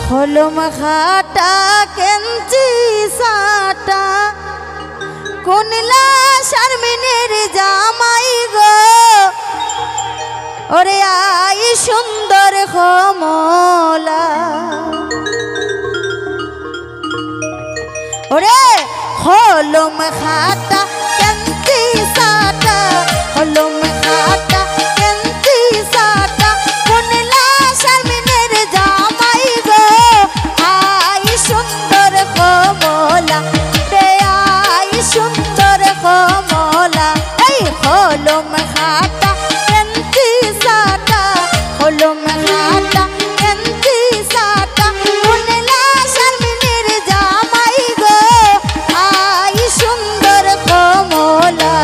হলম খাটা কেঞ্চি সাটা কোনলা শারমিনের জামাই গো ওরে আই সুন্দর কমলা ওরে হলম খাটা কেঞ্চি সাটা হলম খাটা কেঞ্চি সাটা কোনলা শারমিনের জামাই গো আই সুন্দর কমলা রে আই সুন্দর কমলা এই হলম খাটা কেঞ্চি সাটা হলম খাটা কেঞ্চি সাটা কোনলা শারমিনের জামাই গো আই সুন্দর কমলা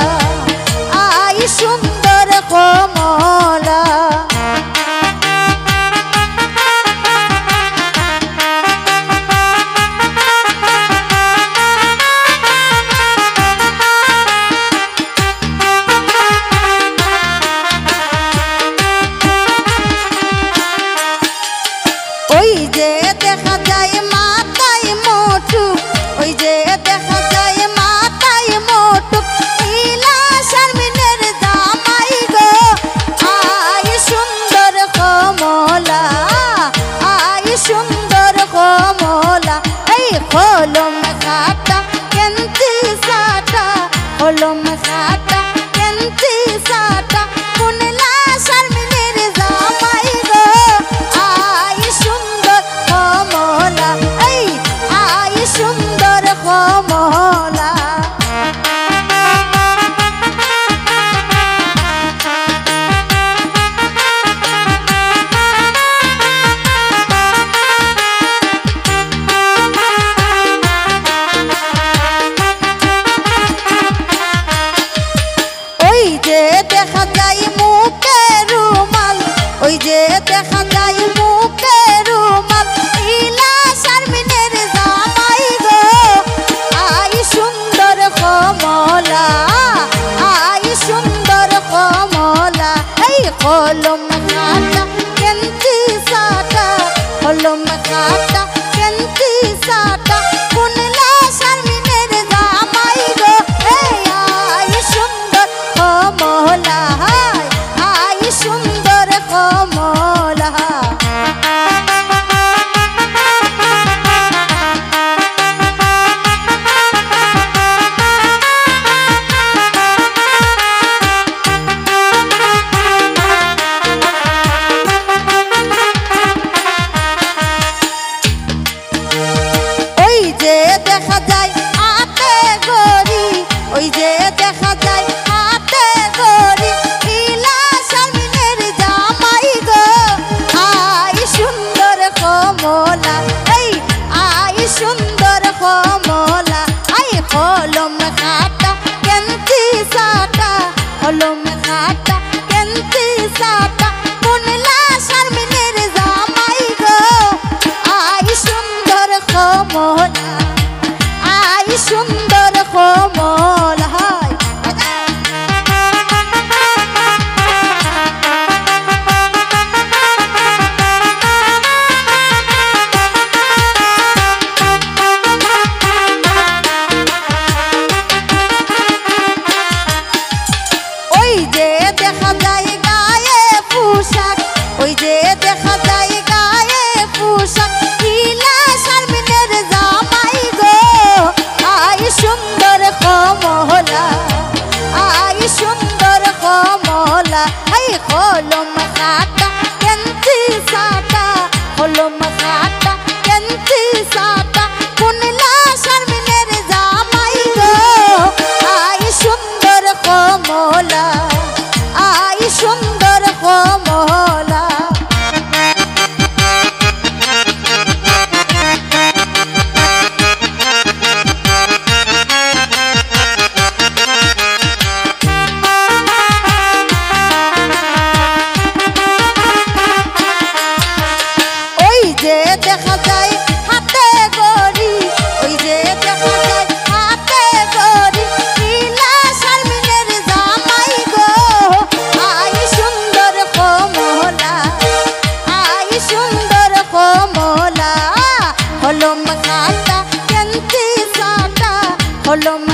আই সুন্দর কমলা ওই যে দেখা যায় মাথায় মোটু ওই যে দেখা যায় মাথায় মোটু নীলা শারমিনের জামাই গো আই সুন্দর কমলা আই সুন্দর কমলা এই হলম খাটা কেঞ্চি সাটা হলম খাটা কেঞ্চি সাটা কোনলা শারমিনের জামাই গো আই সুন্দর কমলা এই আই সুন্দর কমলা ওই যে দেখা যায় মুখে রুমাল ওই যে দেখা যায় মুখে রুমাল নীলা শারমিনের জামাই গো আই সুন্দর কমলা আই সুন্দর কমলা এই হলম খাটা কেঞ্চি সাটা হলম খাটা কেঞ্চি সাটা কোনলা শারমিনের জামাই গো এই আই সুন্দর কমলা আই সুন্দর কমলা ওই যে দেখা যায় হাতে গড়ি ওই যে দেখা যায় হাতে গড়ি নীলা শারমিনের জামাই গো আই সুন্দর কমলা এই আই সুন্দর কমলা আই হলম খাটা কেঞ্চি সাটা হলম খাটা কেঞ্চি সাটা কোনলা শারমিনের জামাই গো আই সুন্দর কমলা আই সুন্দর কমলা ওই যে দেখা যায় গায়ে পোশাক ওই যে দেখা যায় গায়ে পোশাক নীলা শারমিনের জামাই গো আই সুন্দর কমলা আই সুন্দর কমলা এই হলম খাটা কেঞ্চি সাটা হলম খাটা কেঞ্চি সাটা কোনলা শারমিনের জামাই গো আই সুন্দর কমলা আই সুন্দর কমলা ওই যে হলো